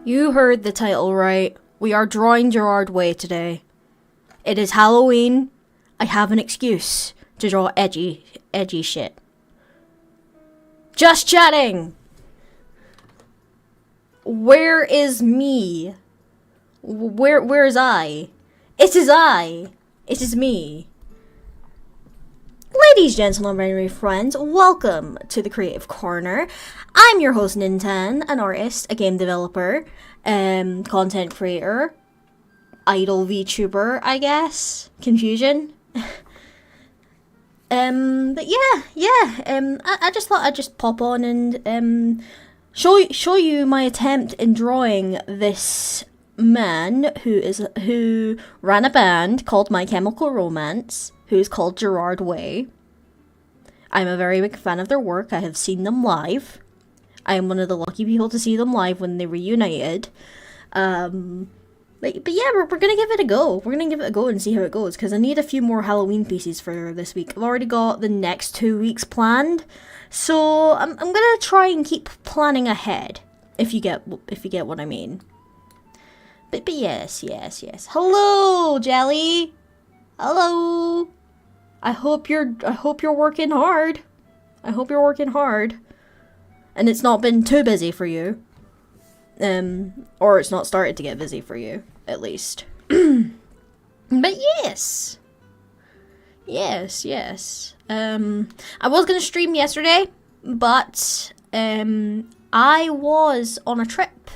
You heard the title right. We are drawing Gerard Way today. It is Halloween. I have an excuse to draw edgy shit. Just chatting! Where is me? Where is I? It is I! It is me. Ladies, gentlemen, my friends, welcome to the Creative Corner. I'm your host, Ninten, an artist, a game developer, content creator, idol VTuber, I guess. Confusion. But I just thought I'd just pop on and show you my attempt in drawing this man who ran a band called My Chemical Romance, who's called Gerard Way. I'm a very big fan of their work. I have seen them live. I am one of the lucky people to see them live when they reunited. But yeah, we're gonna give it a go. We're gonna give it a go and see how it goes, because I need a few more Halloween pieces for this week. I've already got the next 2 weeks planned, so I'm gonna try and keep planning ahead, if you get what I mean. But yes. Hello, Jelly. Hello. I hope you're working hard. I hope you're working hard, and it's not been too busy for you. Or it's not started to get busy for you, at least. But yes. I was gonna stream yesterday, but I was on a trip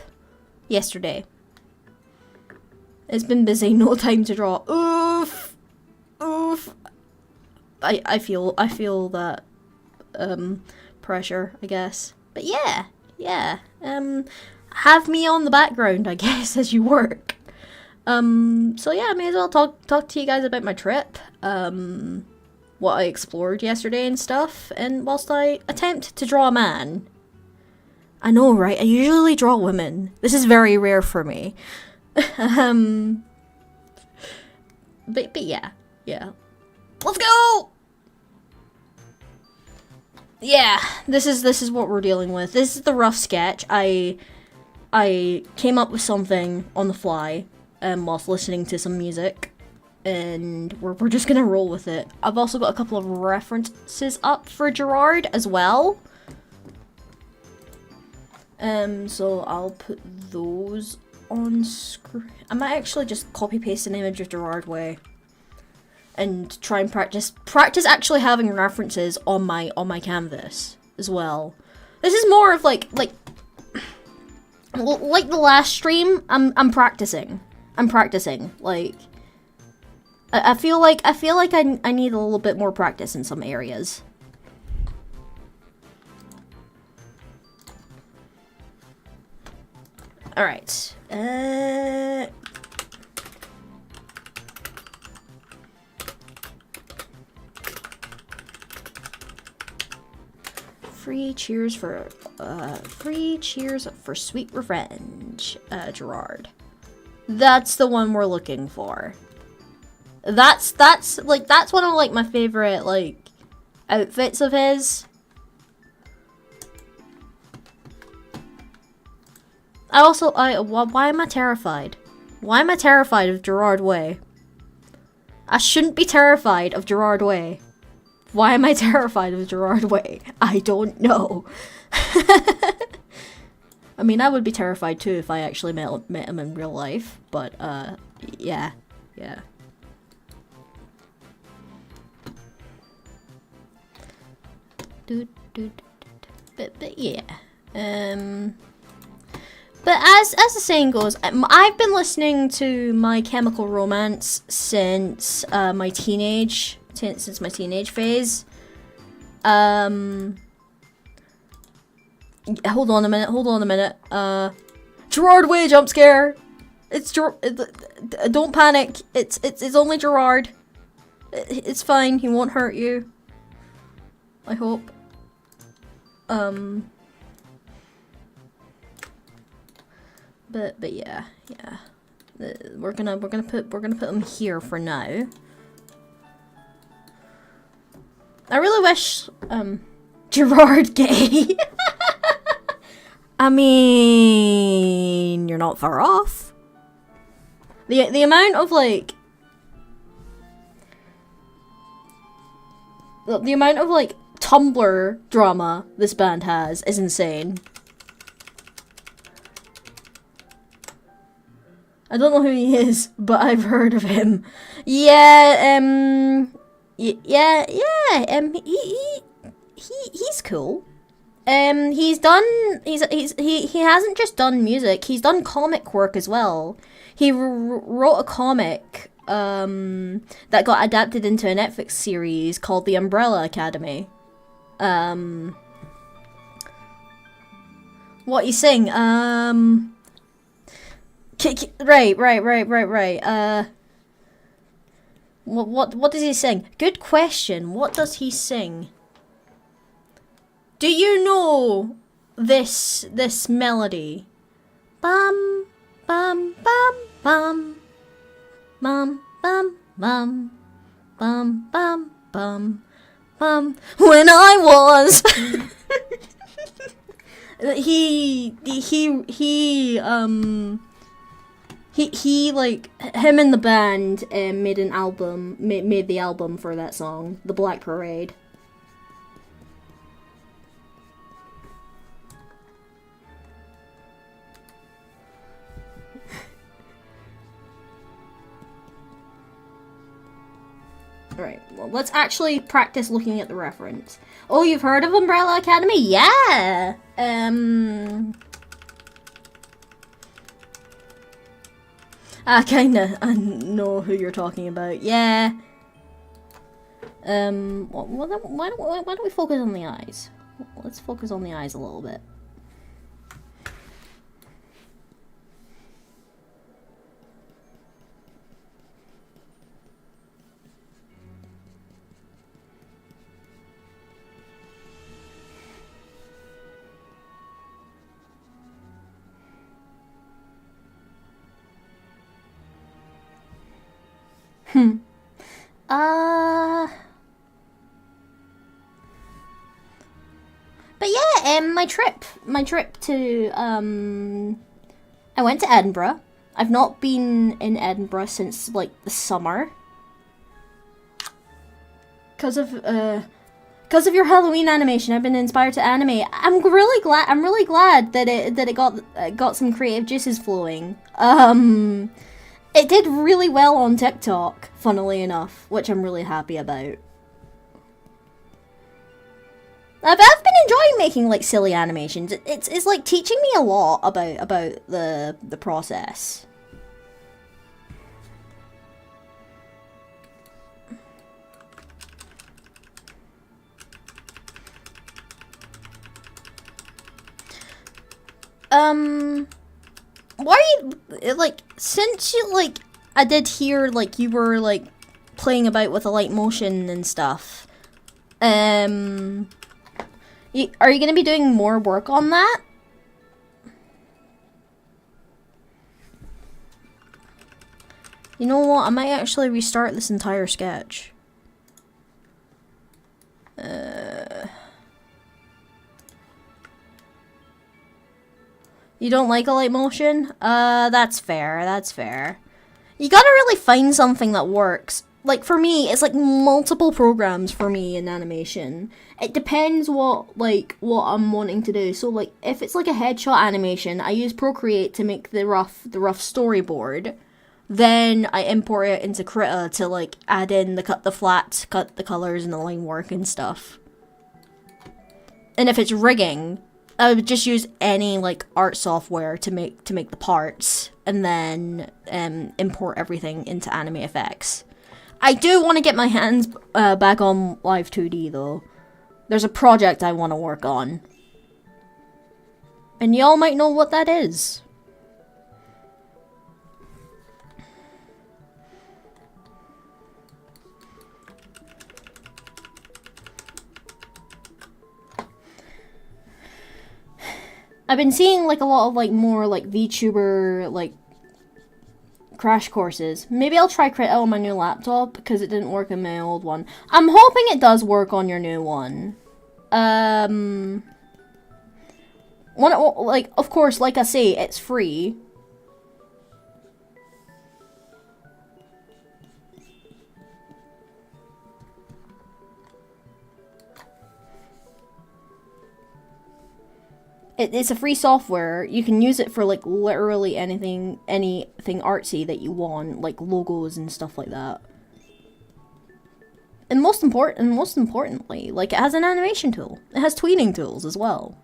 yesterday. It's been busy, no time to draw. Oof. I feel that pressure, I guess. But yeah. Have me on the background, I guess, as you work. So yeah, I may as well talk to you guys about my trip, what I explored yesterday and stuff, and whilst I attempt to draw a man. I know, right? I usually draw women. This is very rare for me. But yeah. Let's go! Yeah, this is what we're dealing with. This is the rough sketch. I came up with something on the fly, whilst listening to some music, and we're just gonna roll with it. I've also got a couple of references up for Gerard as well. So I'll put those on screen. I might actually just copy paste an image of Gerard Way and try and practice actually having references on my canvas as well. This is more of like the last stream. I'm practicing. Like I feel like I need a little bit more practice in some areas. All right. Free cheers for sweet revenge, Gerard. That's the one we're looking for. That's one of like my favorite like outfits of his. Why am I terrified? Why am I terrified of Gerard Way? I shouldn't be terrified of Gerard Way. Why am I terrified of Gerard Way? I don't know. I mean, I would be terrified too if I actually met him in real life, but yeah. But yeah. But as the saying goes, I've been listening to My Chemical Romance since my teenage phase. Hold on a minute. Gerard Way jump scare. Don't panic. It's only Gerard. It's fine. He won't hurt you. I hope. But yeah. We're gonna put him here for now. I really wish Gerard gay. I mean, you're not far off. The amount of like the amount of like Tumblr drama this band has is insane. I don't know who he is, but I've heard of him. Yeah, he's cool. He hasn't just done music, he's done comic work as well. He wrote a comic, that got adapted into a Netflix series called The Umbrella Academy. What you sing? Right. What does he sing? Good question. What does he sing? Do you know this melody? Bum bum bum bum bum bum bum bum bum bum bum. When I was he like him and the band made the album for that song, The Black Parade. Alright, well, let's actually practice looking at the reference. Oh, you've heard of Umbrella Academy? Yeah! I kinda know who you're talking about. Yeah. Why don't we focus on the eyes? Let's focus on the eyes a little bit. But yeah, my trip to, I went to Edinburgh. I've not been in Edinburgh since, like, the summer. Cause of your Halloween animation, I've been inspired to animate. I'm really glad that it got some creative juices flowing. It did really well on TikTok, funnily enough, which I'm really happy about. I've been enjoying making like silly animations. It's like teaching me a lot about the process. Why are you, like, since you, like, I did hear, like, you were, like, playing about with the light motion and stuff, are you gonna be doing more work on that? You know what, I might actually restart this entire sketch. You don't like a light motion? That's fair, that's fair. You gotta really find something that works. Like, for me, it's like multiple programs for me in animation. It depends what I'm wanting to do. So, like, if it's like a headshot animation, I use Procreate to make the rough storyboard. Then I import it into Krita to, like, add in the flats, cut the colors and the line work and stuff. And if it's rigging, I would just use any, like, art software to make the parts, and then import everything into Anime FX. I do want to get my hands back on Live 2D, though. There's a project I want to work on. And y'all might know what that is. I've been seeing, like, a lot of, like, more, like, VTuber, like, crash courses. Maybe I'll try Krita on my new laptop, because it didn't work on my old one. I'm hoping it does work on your new one. like, of course, like I say, it's free. It's a free software. You can use it for like literally anything artsy that you want, like logos and stuff like that. And most importantly, like it has an animation tool. It has tweening tools as well.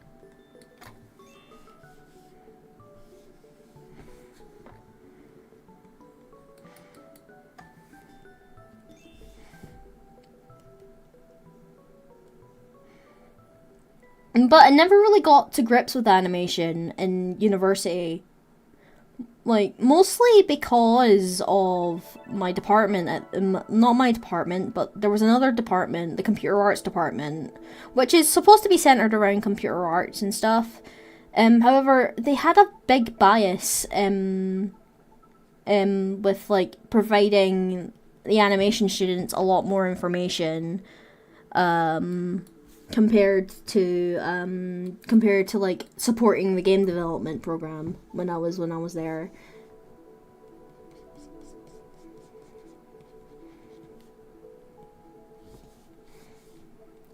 But I never really got to grips with animation in university. Like, mostly because of my department, not my department, but there was another department, the computer arts department, which is supposed to be centered around computer arts and stuff. However, they had a big bias, with, like, providing the animation students a lot more information, compared to like supporting the game development program when I was there.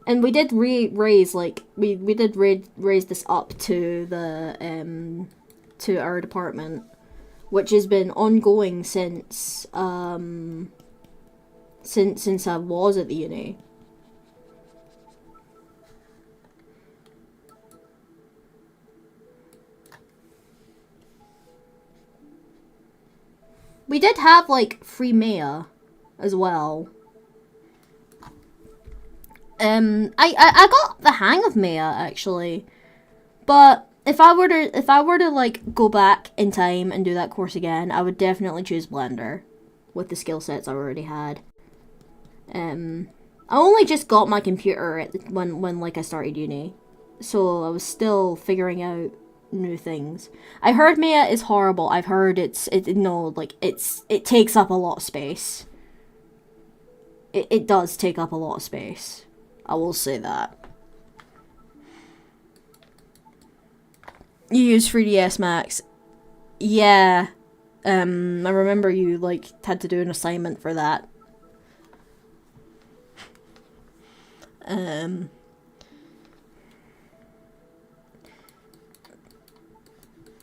And we did raise this up to the to our department, which has been ongoing since I was at the uni. We did have, like, free Maya as well. I got the hang of Maya, actually. But if I were to like go back in time and do that course again, I would definitely choose Blender with the skill sets I already had. I only just got my computer when like I started uni, so I was still figuring out new things. I heard Maya is horrible. I've heard it takes up a lot of space. It does take up a lot of space. I will say that. You use 3ds Max. Yeah. I remember you like had to do an assignment for that.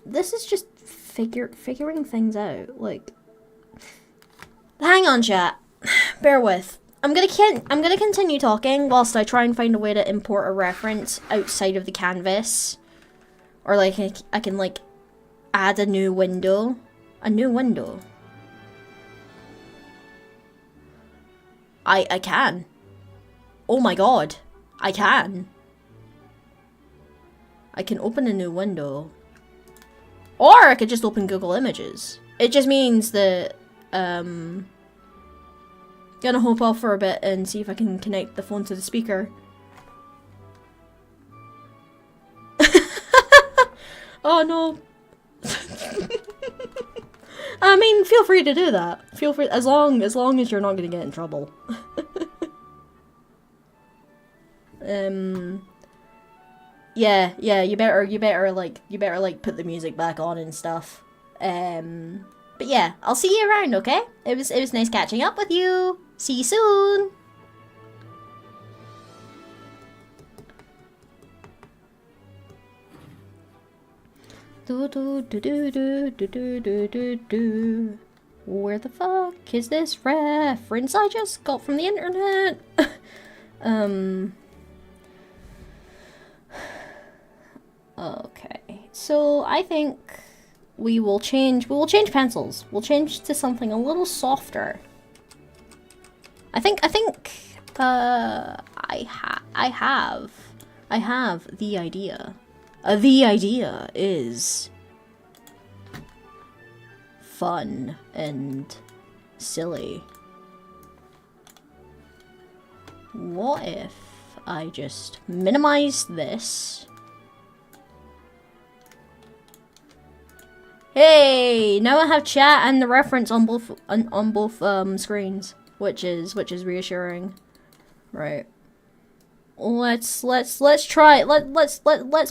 This is just figuring things out. Like, hang on, chat. Bear with. I'm gonna continue talking whilst I try and find a way to import a reference outside of the canvas, or like I can like add a new window. A new window. I can. Oh my god. I can. I can open a new window. Or I could just open Google Images. It just means that, gonna hop off for a bit and see if I can connect the phone to the speaker. Oh no. I mean, feel free to do that. Feel free, as long as you're not gonna get in trouble. Yeah, you better like put the music back on and stuff. But yeah, I'll see you around, okay? It was nice catching up with you. See you soon. Where the fuck is this reference I just got from the internet? Okay, so I think we will change pencils. We'll change to something a little softer. I think I have the idea. The idea is fun and silly. What if I just minimize this? Hey, now I have chat and the reference on both screens, which is reassuring, right? let's try it. Let's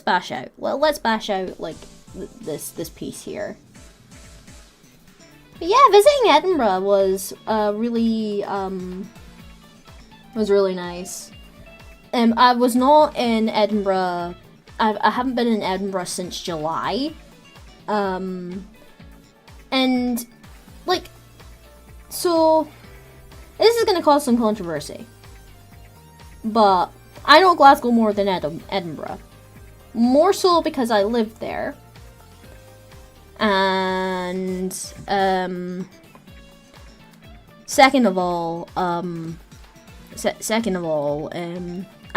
bash out. Let's bash out like this piece here. But yeah, visiting Edinburgh was really nice. I was not in Edinburgh. I haven't been in Edinburgh since July. And like, so this is gonna cause some controversy, but I know Glasgow more than Edinburgh. More so because I lived there. And second of all, I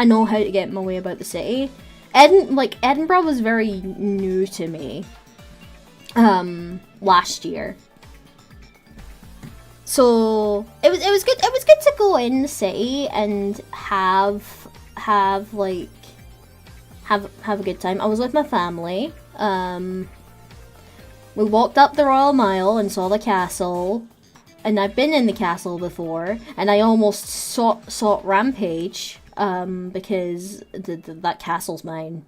know how to get my way about the city. Edinburgh was very new to me last year. So it was good to go in the city and have a good time. I was with my family. We walked up the Royal Mile and saw the castle. And I've been in the castle before, and I almost sought Rampage, because that castle's mine.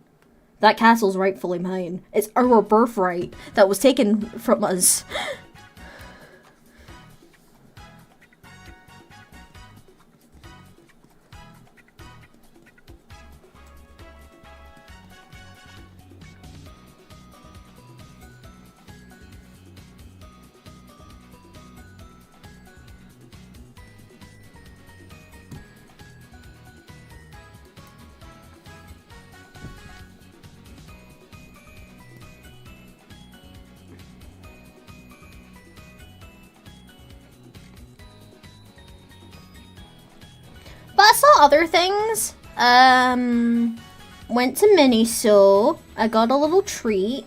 That castle's rightfully mine. It's our birthright that was taken from us. But I saw other things. Went to Miniso. I got a little treat.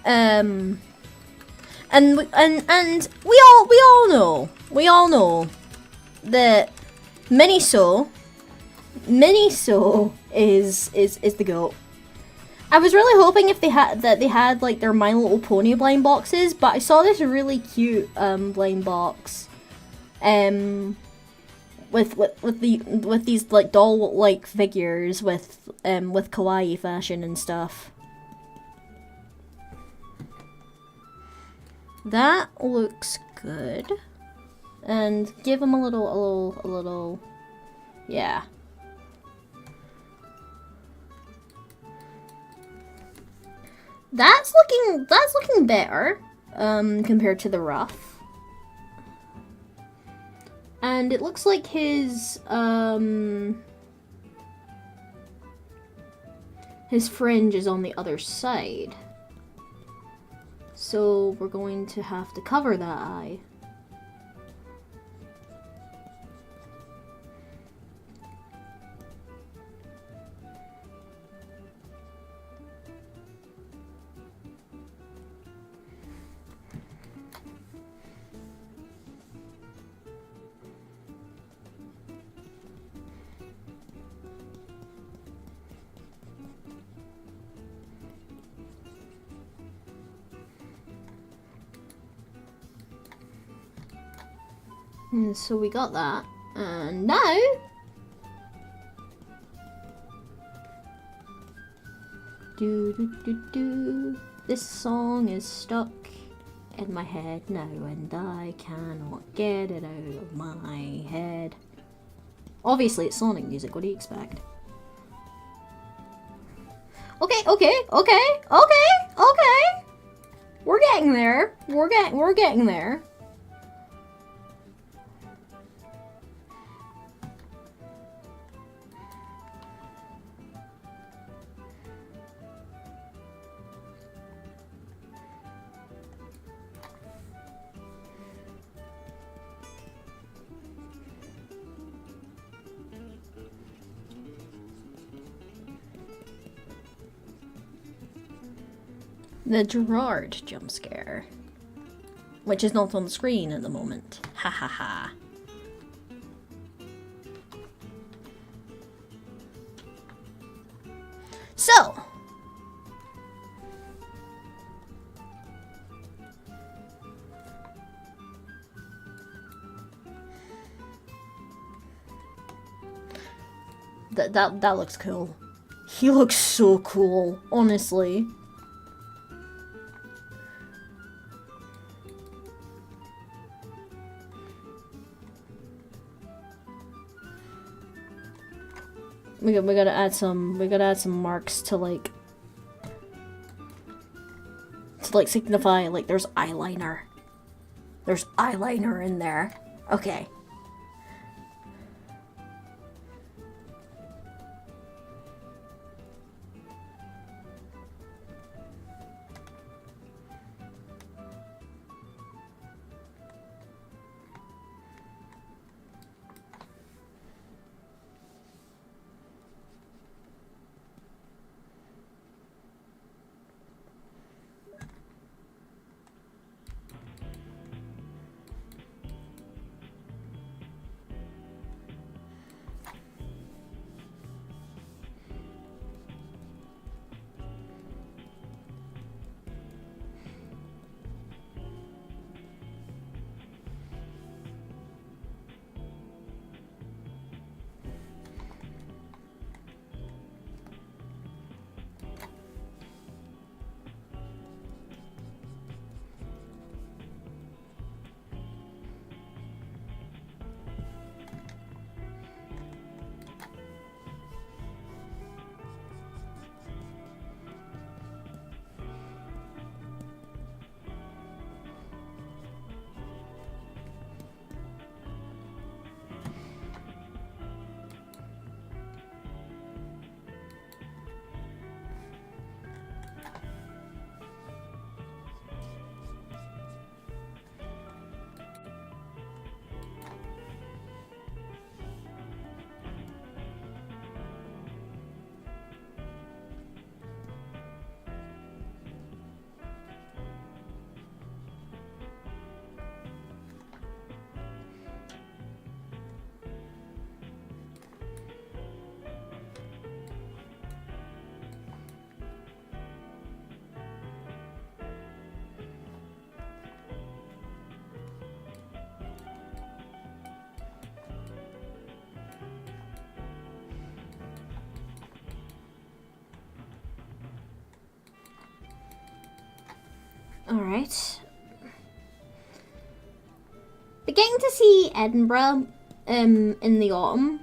And we all know that Miniso is the GOAT. I was really hoping if they had like their My Little Pony blind boxes, but I saw this really cute blind box. With these like doll like figures with kawaii fashion and stuff. That looks good. And give them a little yeah. That's looking better compared to the rough. And it looks like his fringe is on the other side. So we're going to have to cover that eye. And so we got that, and now this song is stuck in my head now, and I cannot get it out of my head. Obviously, it's Sonic music. What do you expect? Okay. We're getting there. We're getting there. The Gerard jump scare, which is not on the screen at the moment. Ha ha ha. So, That looks cool. He looks so cool, honestly. We gotta add some marks to like signify like there's eyeliner. There's eyeliner in there. Okay. Alright. But getting to see Edinburgh in the autumn,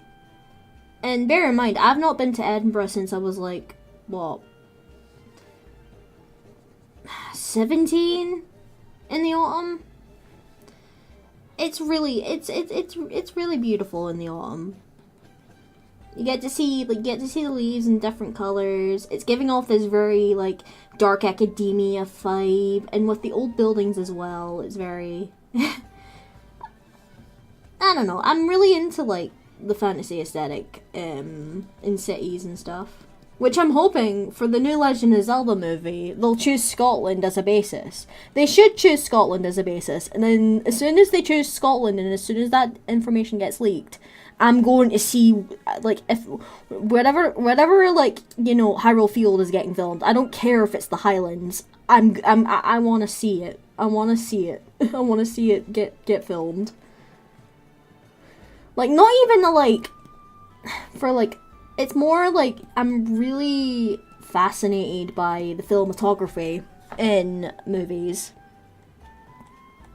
and bear in mind, I've not been to Edinburgh since I was like, what, 17 in the autumn? It's really, it's really beautiful in the autumn. You get to see the leaves in different colors. It's giving off this very like dark academia vibe, and with the old buildings as well, it's very I don't know. I'm really into like the fantasy aesthetic in cities and stuff. Which I'm hoping for the new Legend of Zelda movie, they'll choose Scotland as a basis. They should choose Scotland as a basis, and then as soon as they choose Scotland and as soon as that information gets leaked, I'm going to see, like, if whatever like, you know, Hyrule Field is getting filmed. I don't care if it's the Highlands. I want to see it. I want to see it. I want to see it get filmed. Like, not even like for like, it's more like I'm really fascinated by the cinematography in movies.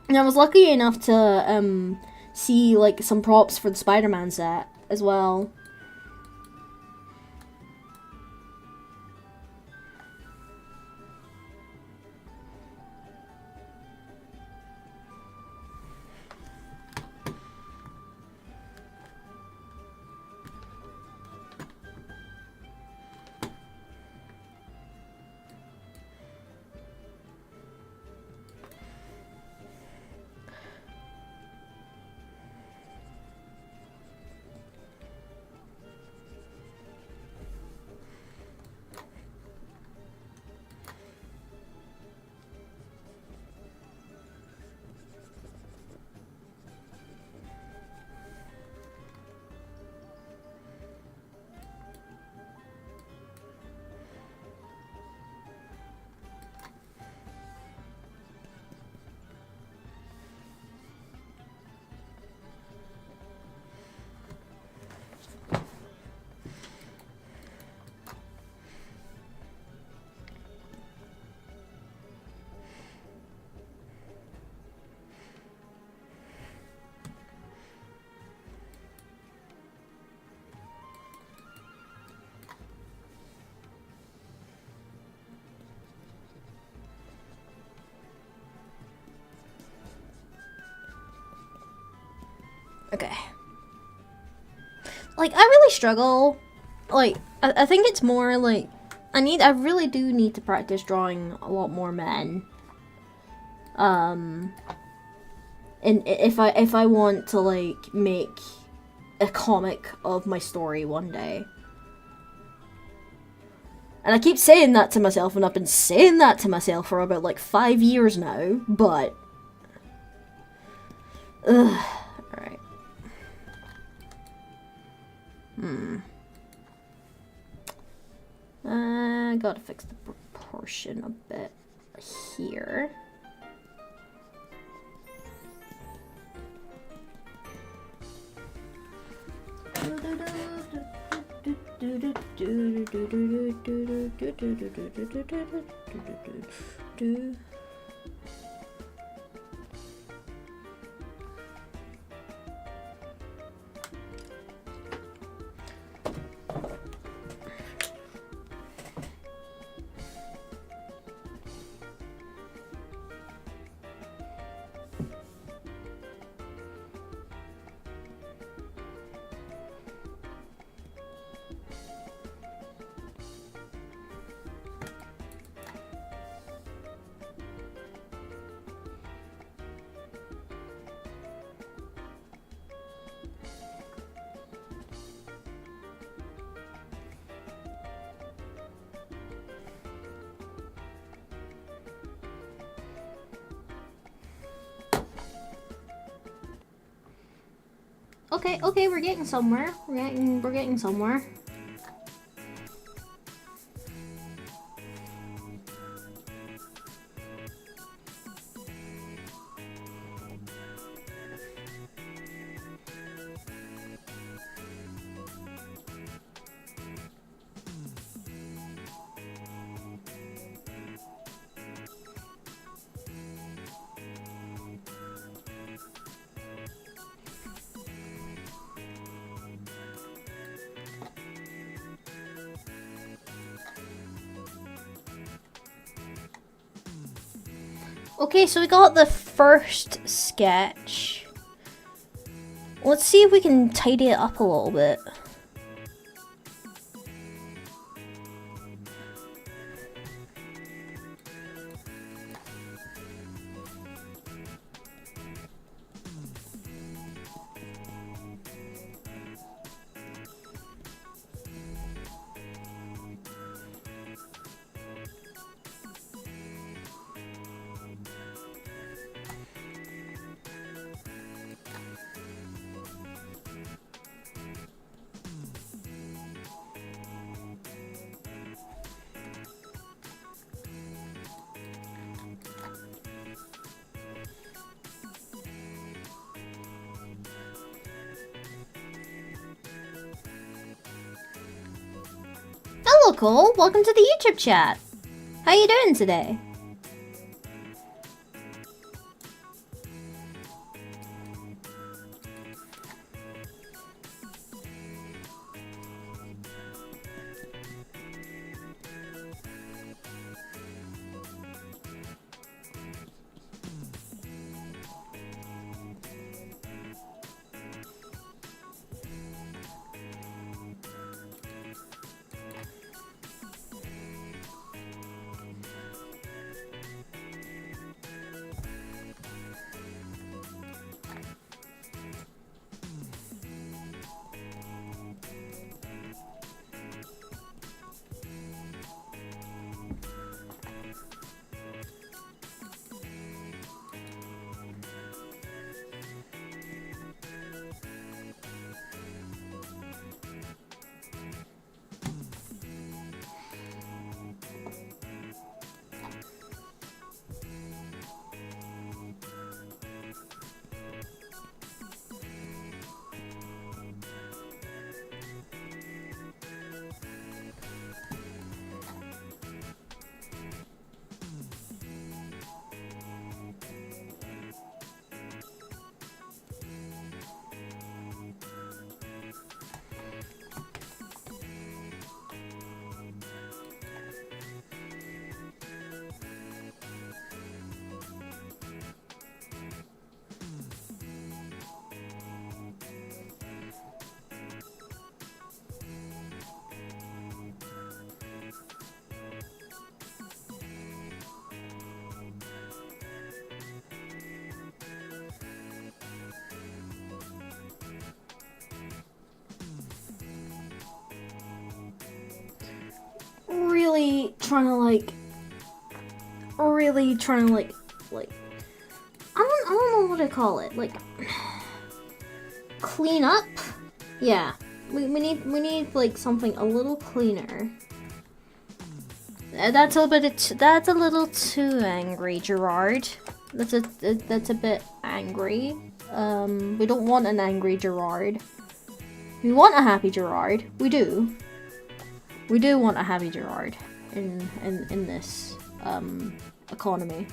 And I was lucky enough to see like some props for the Spider-Man set as well. Okay. Like, I really struggle. Like, I think it's more like I really do need to practice drawing a lot more men. And if I want to like make a comic of my story one day. And I keep saying that to myself, and I've been saying that to myself for about like 5 years now, but ugh. Alright. Gotta fix the proportion a bit here. Okay, we're getting somewhere. We're getting somewhere. Okay, so we got the first sketch. Let's see if we can tidy it up a little bit. Hello, Cole. Welcome to the YouTube chat. How you doing today? really trying to like I don't know what to call it, like clean up. Yeah, we need like something a little cleaner. That's a little too angry, Gerard. That's a bit angry. We don't want an angry Gerard. We want a happy Gerard. We do. We do want a happy Gerard in this economy.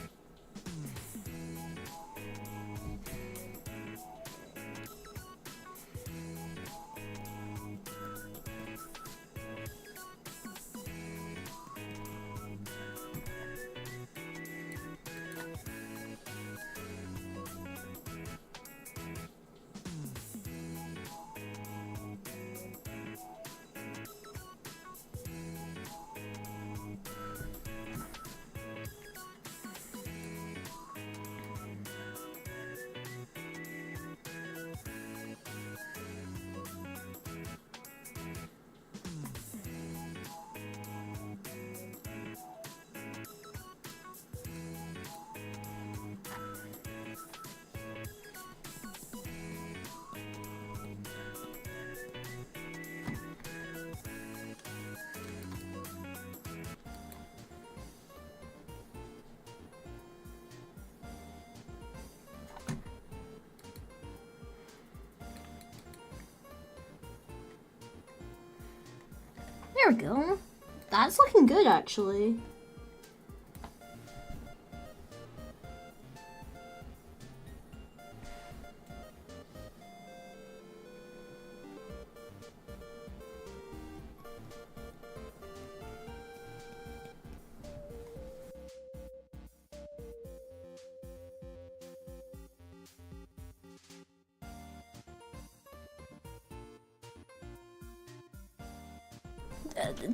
There we go. That's looking good, actually.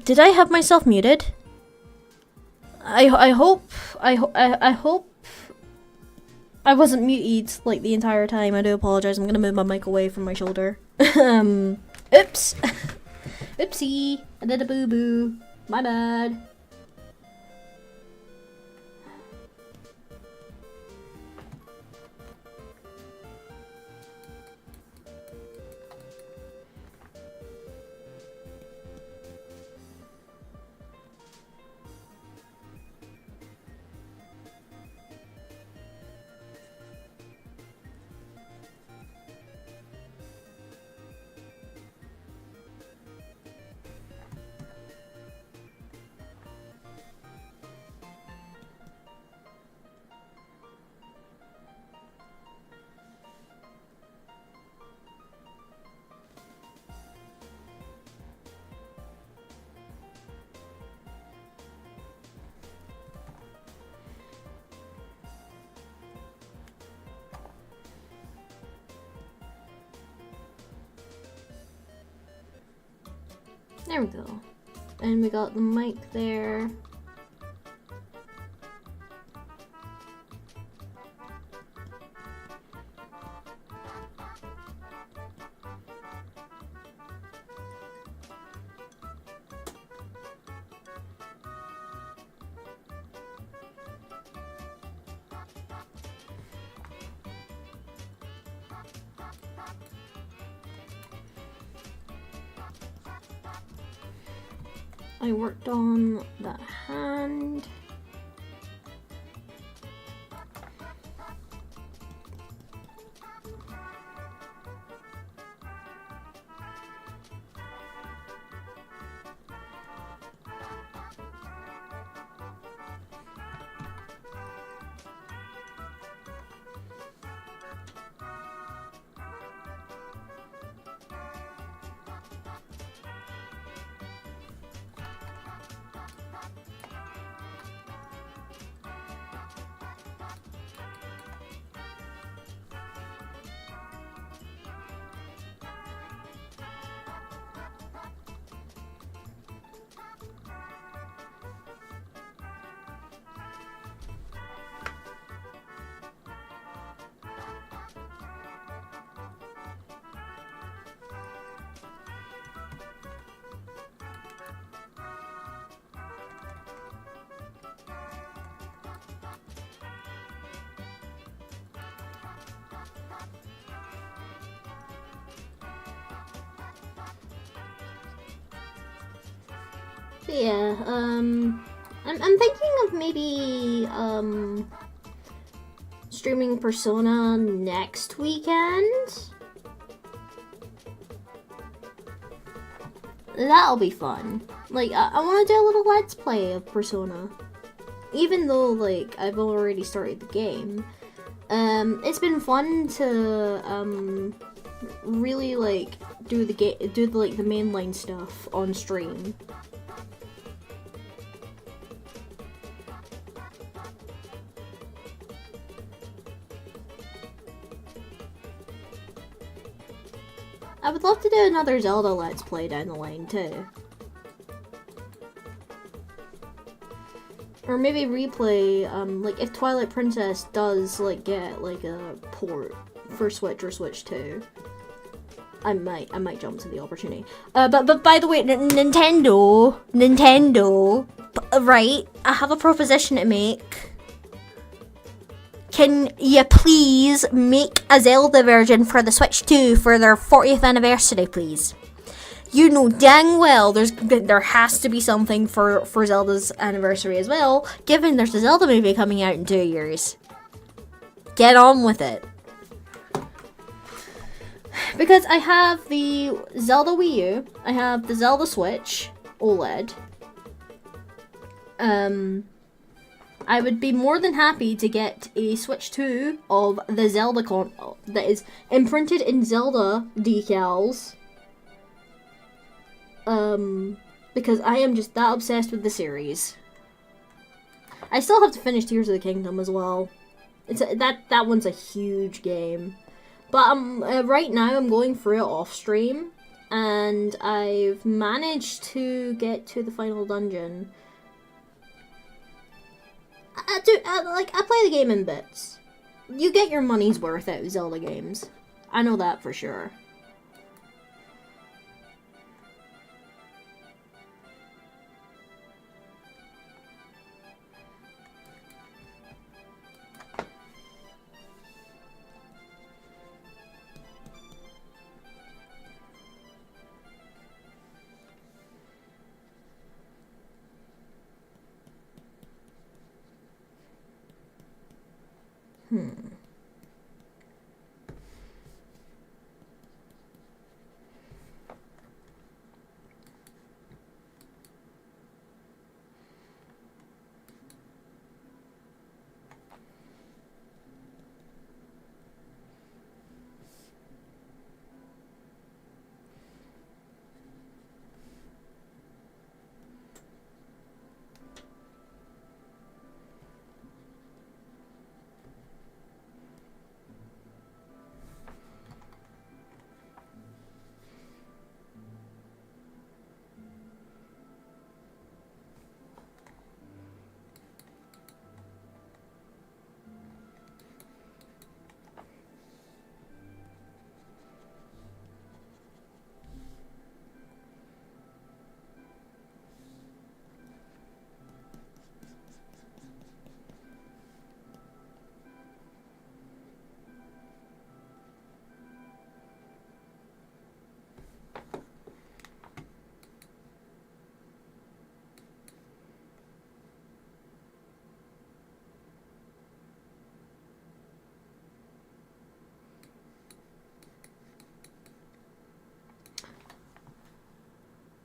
Did I have myself muted? I hope I wasn't muted like the entire time. I do apologize. I'm gonna move my mic away from my shoulder. Oops. Oopsie. I did a boo boo. My bad. There we go. And we got the mic there. I worked on that hand. Yeah, I'm thinking of maybe, streaming Persona next weekend. That'll be fun. Like, I want to do a little Let's Play of Persona. Even though, like, I've already started the game. It's been fun to, really, like, do the mainline stuff on stream. I would love to do another Zelda Let's Play down the line, too. Or maybe replay, like, if Twilight Princess does, like, get, like, a port for Switch or Switch 2. I might jump to the opportunity. But by the way, Nintendo, right, I have a proposition to make. Can you please make a Zelda version for the Switch 2 for their 40th anniversary, please? You know dang well there has to be something for Zelda's anniversary as well, given there's a Zelda movie coming out in 2 years. Get on with it. Because I have the Zelda Wii U, I have the Zelda Switch OLED. I would be more than happy to get a Switch 2 of the Zelda that is imprinted in Zelda decals. Because I am just that obsessed with the series. I still have to finish Tears of the Kingdom as well. That one's a huge game. But right now I'm going through it off stream, and I've managed to get to the final dungeon. I play the game in bits. You get your money's worth out of Zelda games. I know that for sure.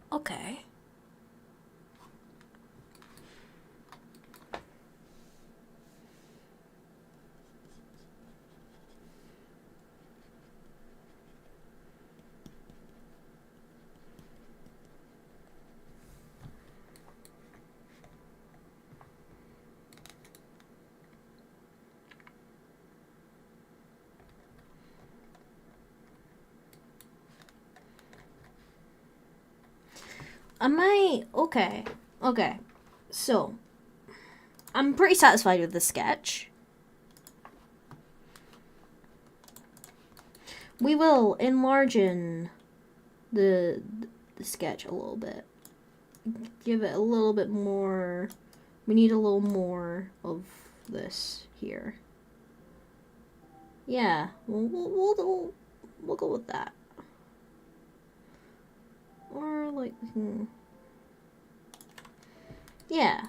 Okay. Okay. Okay. So, I'm pretty satisfied with the sketch. We will enlarge the sketch a little bit. Give it a little bit more. We need a little more of this here. Yeah, we'll go with that. Or like, Yeah.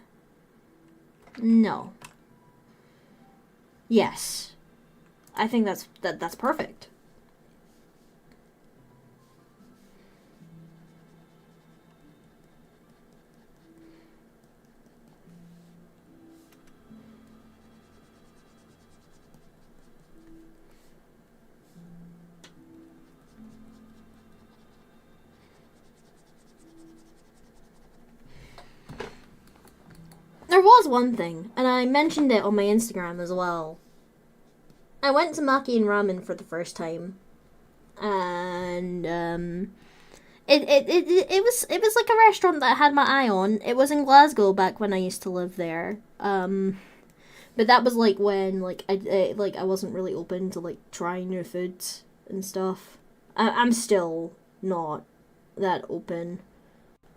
No. Yes. I think that's perfect. There was one thing, and I mentioned it on my Instagram as well. I went to Maki and Ramen for the first time, and it was like a restaurant that I had my eye on. It was in Glasgow back when I used to live there. But that was like when I wasn't really open to like trying new foods and stuff. I'm still not that open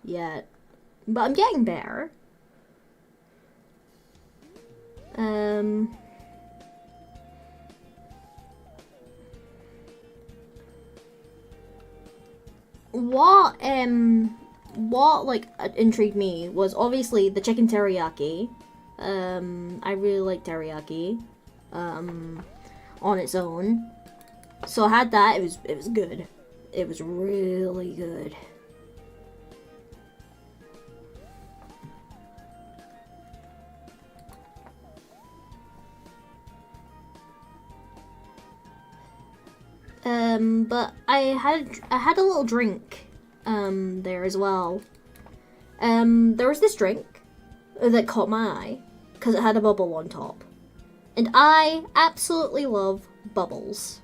yet, but I'm getting better. Um. What like intrigued me was obviously the chicken teriyaki. I really like teriyaki. On its own. So I had that. It was good. It was really good. But I had a little drink there as well. There was this drink that caught my eye because it had a bubble on top. And I absolutely love bubbles.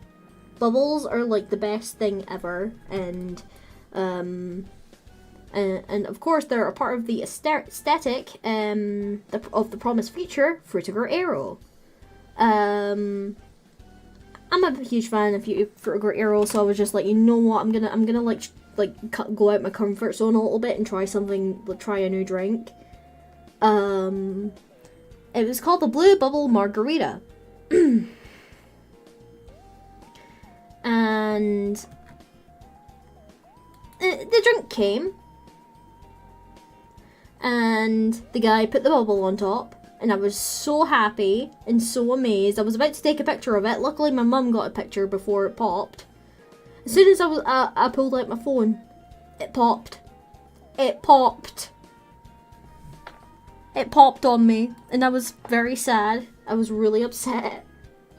Bubbles are like the best thing ever, and of course they're a part of the aesthetic of the promised feature, Frutiger Aero. I'm a huge fan of Frutiger Aero, so I was just like, you know what, I'm gonna go out my comfort zone a little bit and try a new drink. It was called the Blue Bubble Margarita. And the drink came, and the guy put the bubble on top, and I was so happy and so amazed. I was about to take a picture of it. Luckily, my mum got a picture before it popped. As soon as I pulled out my phone, it popped. It popped. It popped on me, and I was very sad. I was really upset.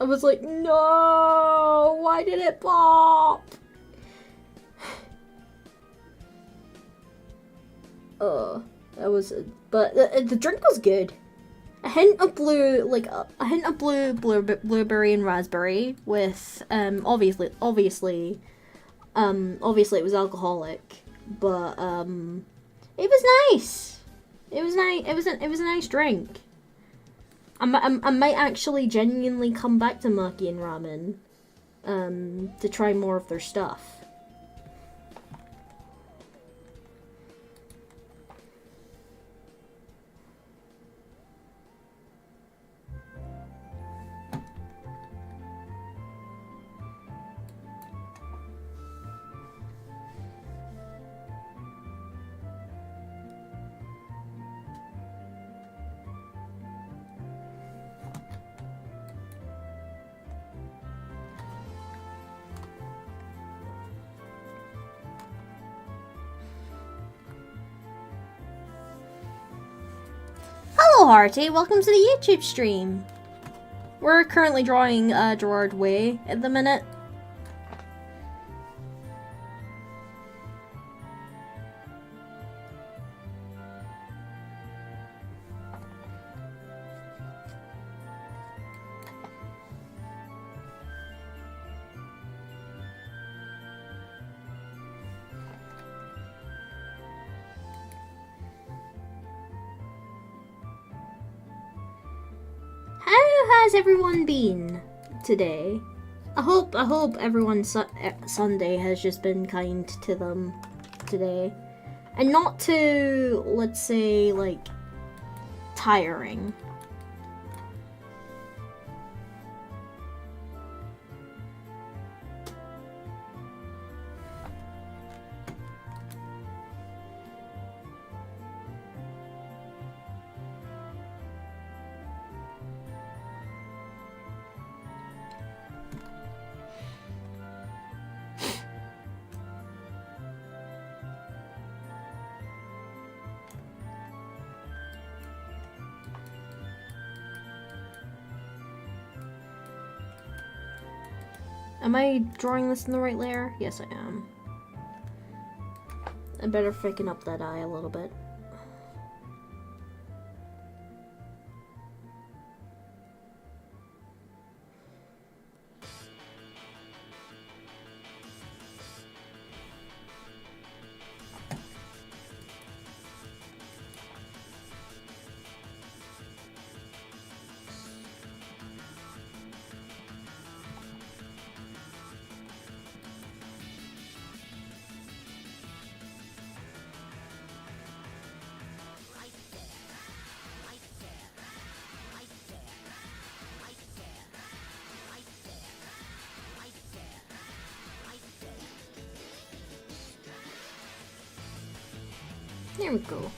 I was like, no, why did it pop? But the drink was good. A hint of blue, blueberry and raspberry with, obviously, it was alcoholic, but, it was nice. It was nice. It was a nice drink. I might actually genuinely come back to Maki and Ramen, to try more of their stuff. Hello, Hearty. Welcome to the YouTube stream. We're currently drawing Gerard Way at the minute. How has everyone been today? I hope everyone's Sunday has just been kind to them today, and not too, let's say, like, tiring. Am I drawing this in the right layer? Yes, I am. I better thicken up that eye a little bit. There we go.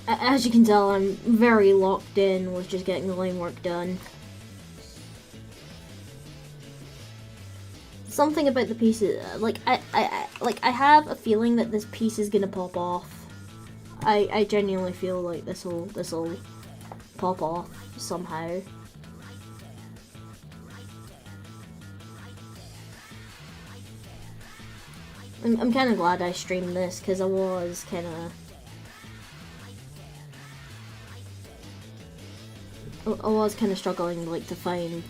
As you can tell, I'm very locked in with just getting the line work done. Something about the pieces, I have a feeling that this piece is gonna pop off. I genuinely feel like this'll pop off somehow. I'm kind of glad I streamed this because I was kind of. I was kind of struggling, like, to find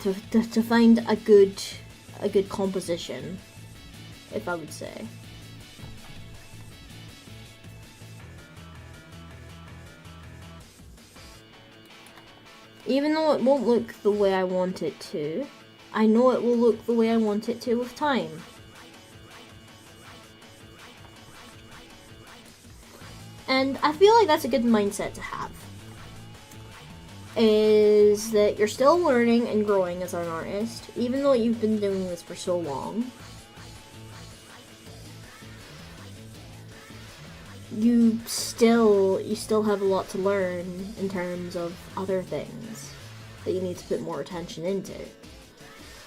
a good composition, if I would say. Even though it won't look the way I want it to, I know it will look the way I want it to with time. And I feel like that's a good mindset to have. Is that you're still learning and growing as an artist, even though you've been doing this for so long. You still have a lot to learn in terms of other things that you need to put more attention into.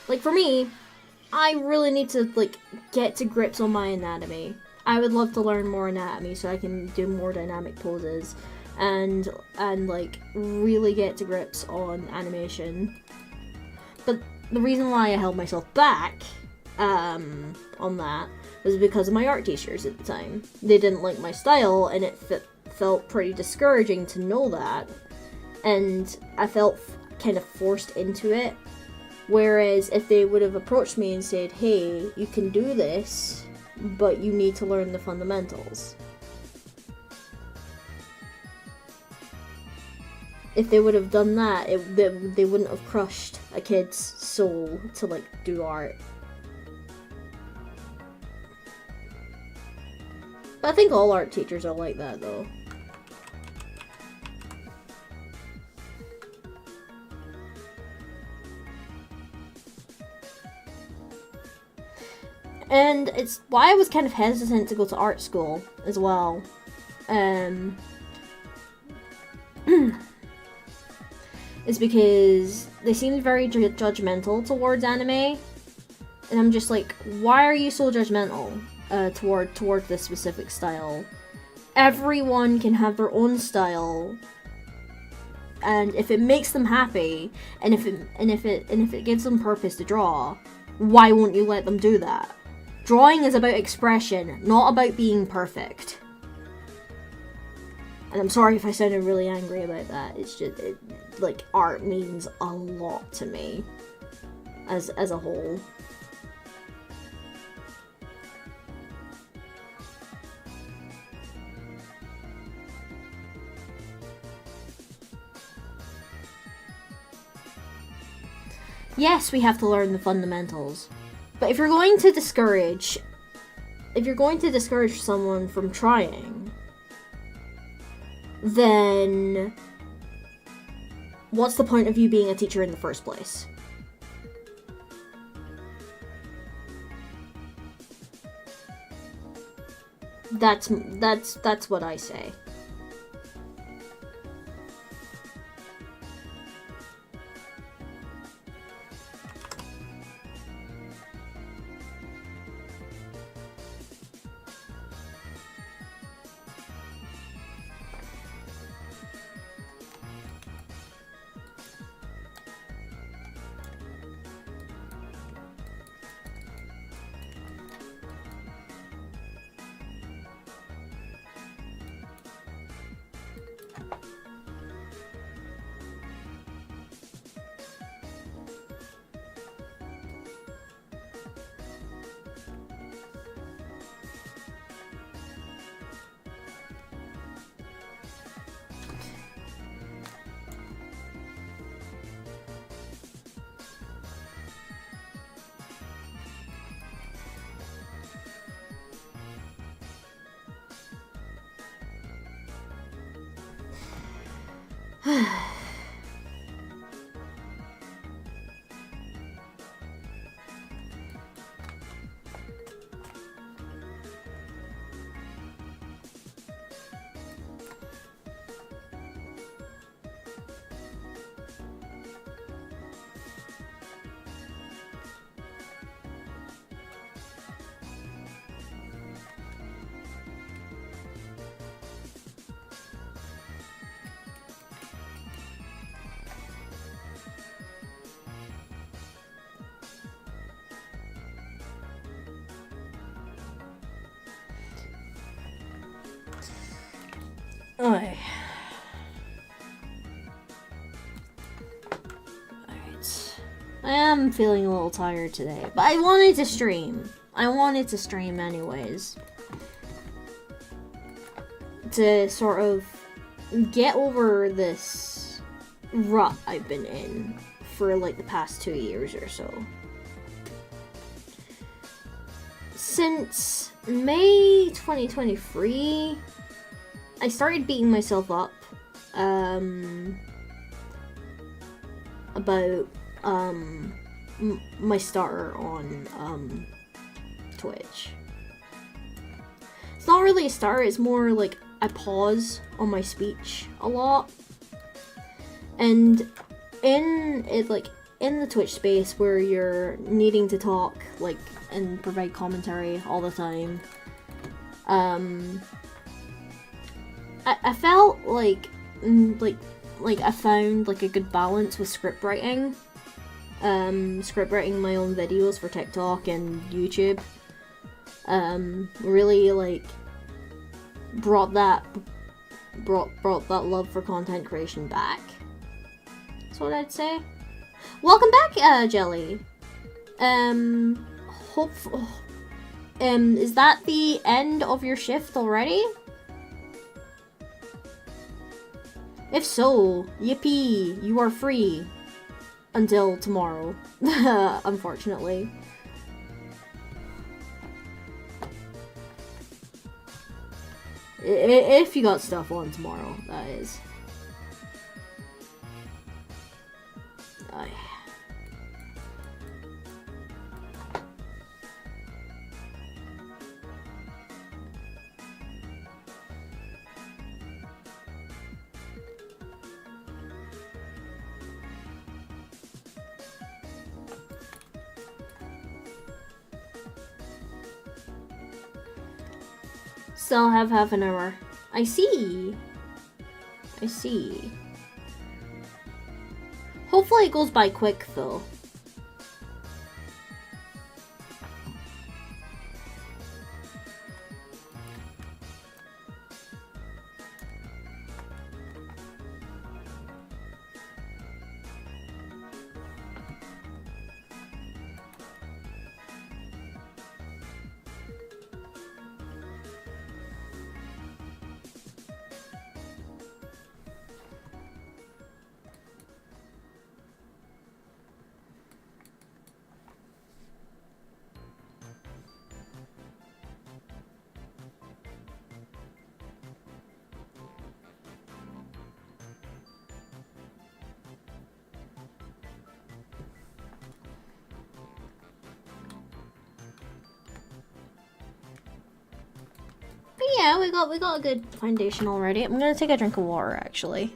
Like for me, I really need to like get to grips on my anatomy. I would love to learn more anatomy so I can do more dynamic poses. And like really get to grips on animation. But the reason why I held myself back on that was because of my art teachers at the time. They didn't like my style, and it felt pretty discouraging to know that, and I felt kind of forced into it. Whereas if they would have approached me and said, hey, you can do this, but you need to learn the fundamentals. If they would have done that, they wouldn't have crushed a kid's soul to, like, do art. But I think all art teachers are like that, though. And it's why I was kind of hesitant to go to art school as well. Is because they seemed very judgmental towards anime, and I'm just like, why are you so judgmental toward this specific style? Everyone can have their own style, and if it makes them happy, and if it gives them purpose to draw, why won't you let them do that? Drawing is about expression, not about being perfect. And I'm sorry if I sounded really angry about that. It's just, like, art means a lot to me as a whole. Yes, we have to learn the fundamentals. But if you're going to discourage someone from trying, then what's the point of you being a teacher in the first place? That's what I say. Alright. I am feeling a little tired today, but I wanted to stream. I wanted to stream anyways. To sort of get over this rut I've been in for like the past 2 years or so. Since May 2023, I started beating myself up about my starter on Twitch. It's not really a starter, it's more like I pause on my speech a lot. And in it, like in the Twitch space where you're needing to talk like and provide commentary all the time, I felt like I found like a good balance with script writing. Script writing my own videos for TikTok and YouTube. Really like brought that love for content creation back. That's what I'd say. Welcome back, Jelly. Is that the end of your shift already? If so, yippee, you are free. Until tomorrow, unfortunately. If you got stuff on tomorrow, that is. Still have half an hour. I see. Hopefully it goes by quick though. we got a good foundation already. I'm gonna take a drink of water actually.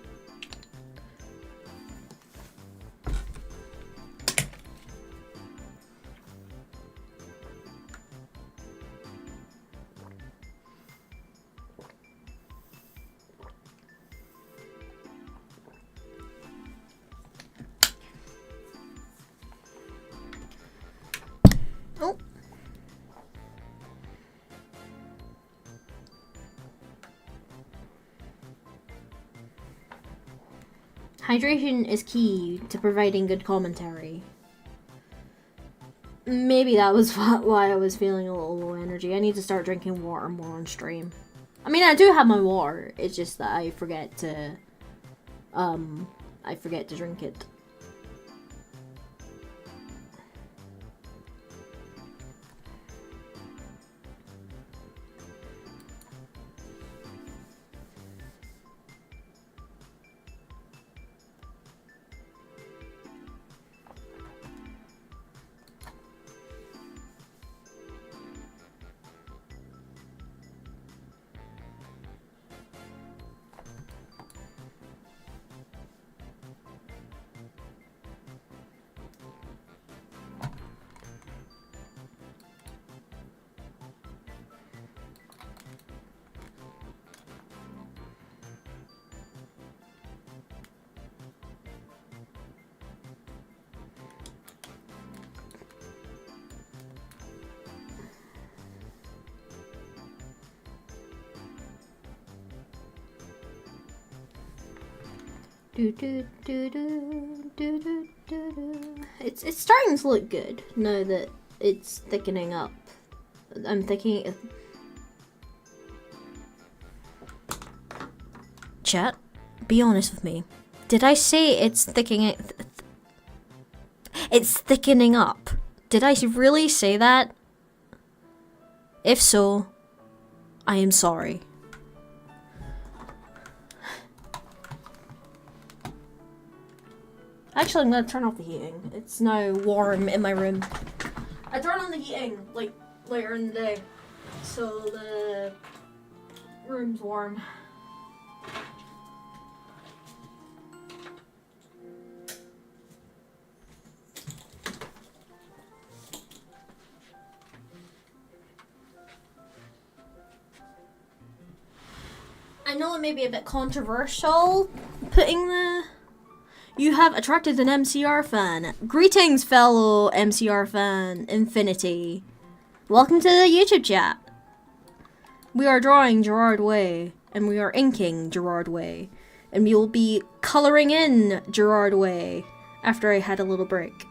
Oh. Hydration is key to providing good commentary. Maybe that was why I was feeling a little low energy. I need to start drinking water more on stream. I mean, I do have my water. It's just that I forget to drink it. It's starting to look good now that it's thickening up. I'm thinking. Chat, be honest with me. Did I say it's thickening? It's thickening up. Did I really say that? If so, I am sorry. Actually, I'm gonna turn off the heating. It's now warm in my room. I turn on the heating like later in the day, so the room's warm. I know it may be a bit controversial putting the... You have attracted an MCR fan. Greetings, fellow MCR fan, Infinity. Welcome to the YouTube chat. We are drawing Gerard Way, and we are inking Gerard Way, and we will be coloring in Gerard Way after I had a little break.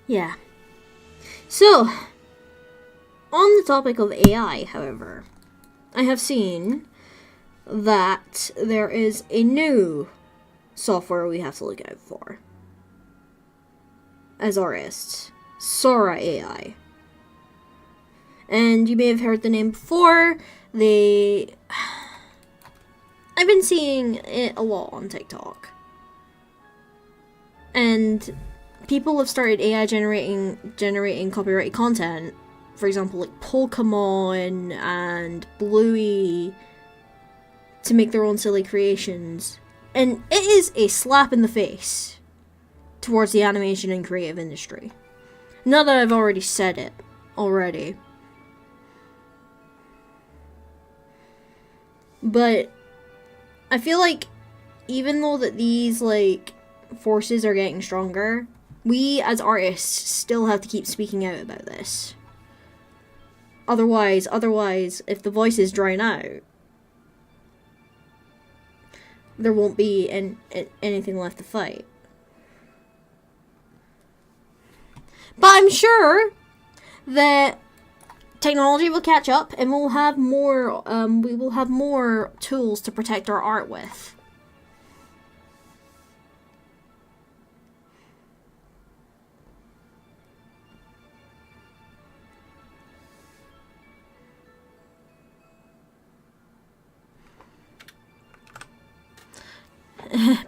Yeah. So, on the topic of AI, however, I have seen that there is a new software we have to look out for as artists, Sora AI. And you may have heard the name before. I've been seeing it a lot on TikTok. And people have started AI generating copyrighted content. For example, like Pokemon and Bluey, to make their own silly creations. And it is a slap in the face towards the animation and creative industry. Now that I've already said it already. But I feel like even though that these like forces are getting stronger, we as artists still have to keep speaking out about this. Otherwise, if the voices drown out, there won't be anything left to fight. But I'm sure that technology will catch up, and we'll have more. We will have more tools to protect our art with.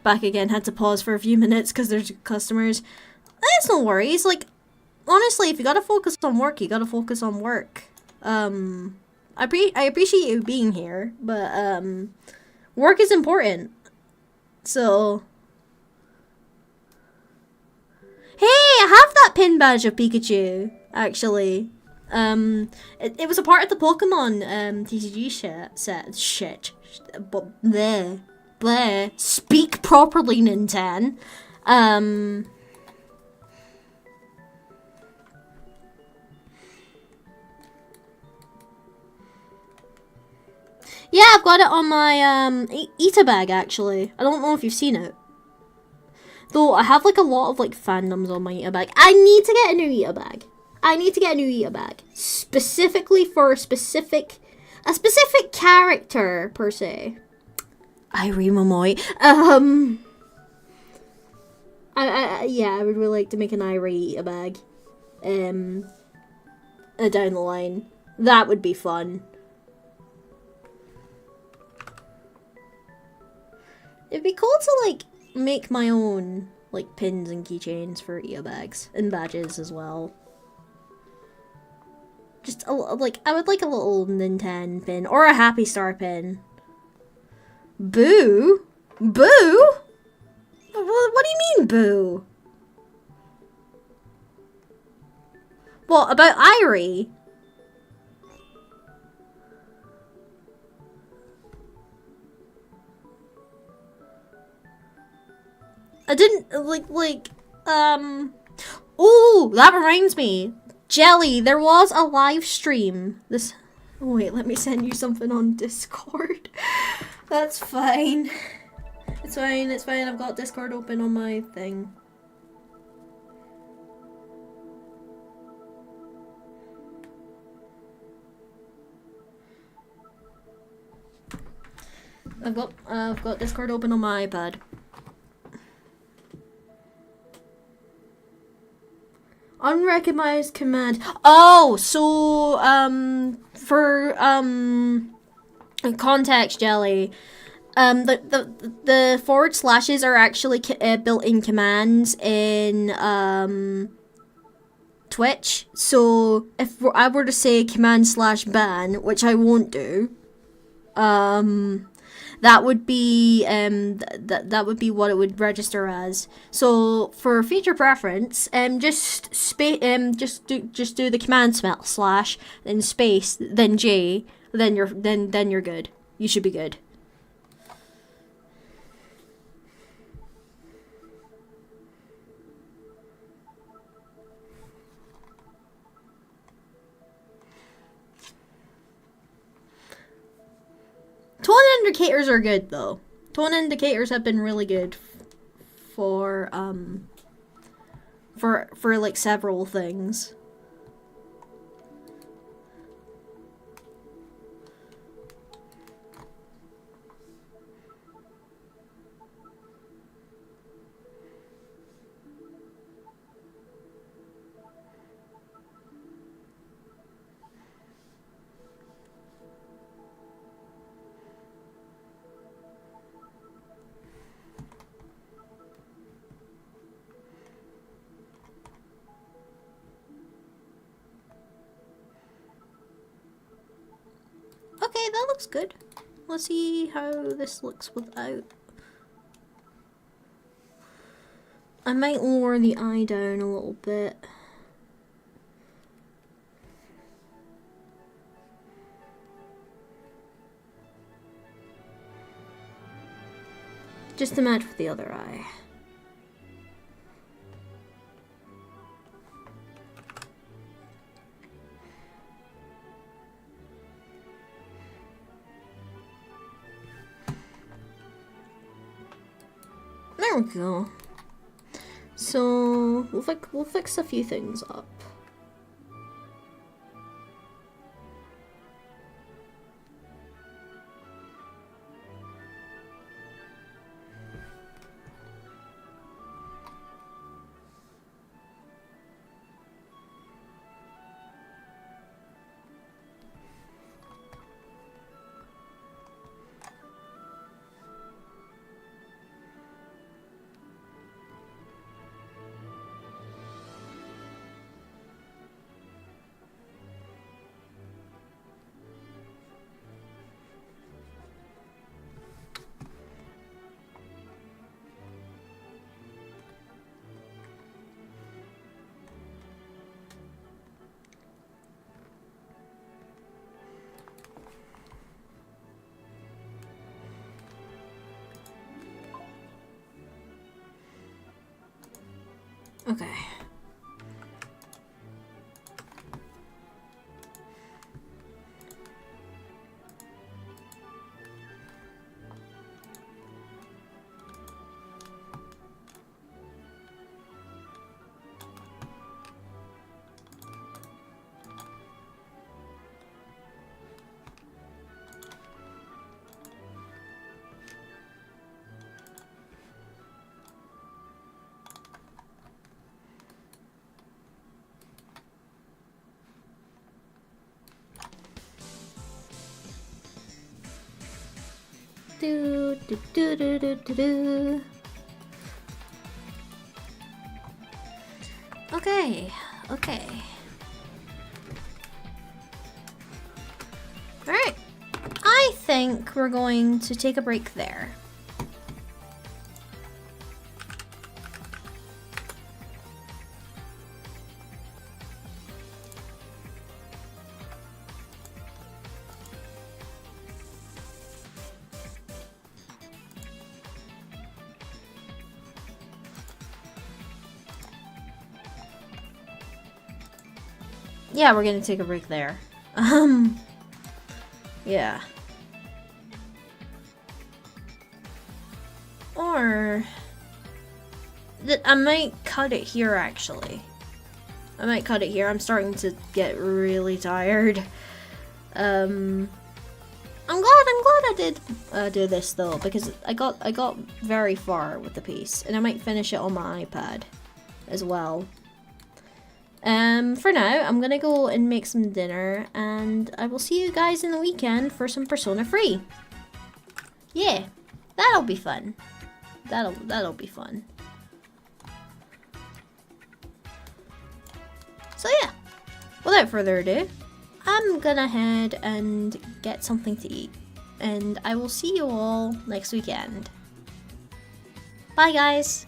Back again, had to pause for a few minutes because there's customers. It's no worries. Like, honestly, if you gotta focus on work, you gotta focus on work. I appreciate you being here, but work is important. So, hey, I have that pin badge of Pikachu. Actually, it was a part of the Pokemon TCG shit. But bleh. Speak properly, Ninten. Yeah, I've got it on my Eater bag, actually. I don't know if you've seen it. Though I have like a lot of like fandoms on my Eater bag. I need to get a new Eater bag. Specifically for a specific character, per se. Irie Momoy. I would really like to make an Irie Eater bag. Down the line. That would be fun. It'd be cool to, like, make my own, like, pins and keychains for Eater bags. And badges as well. Just, I would like a little Nintendo pin. Or a Happy Star pin. Boo? Boo? What do you mean, boo? What, about Irie? I didn't, ooh, that reminds me. Jelly, there was a live stream. Wait, let me send you something on Discord. That's fine. It's fine. I've got Discord open on my thing. I've got Discord open on my iPad. Unrecognized command. Oh, so for context, Jelly. The forward slashes are actually built-in commands in Twitch. So if I were to say command/ban, which I won't do, that would be that would be what it would register as. So for feature preference, just do the command slash, then space, then J, then you're good. You should be good. Tone indicators are good though. Tone indicators have been really good for like several things. looks good. Let's see how this looks without. I might lower the eye down a little bit. Just to match with the other eye. There we go. So we'll fix a few things up. Okay. Do, do, do, do, do, do, do. Okay, okay. Alright. I think we're going to take a break there. Yeah, we're gonna take a break there. Yeah. Or I might cut it here actually. I might cut it here. I'm starting to get really tired. I'm glad I did do this though, because I got very far with the piece, and I might finish it on my iPad as well. For now, I'm gonna go and make some dinner, and I will see you guys in the weekend for some Persona 3. Yeah, that'll be fun. That'll be fun. So yeah, without further ado, I'm gonna head and get something to eat, and I will see you all next weekend. Bye guys!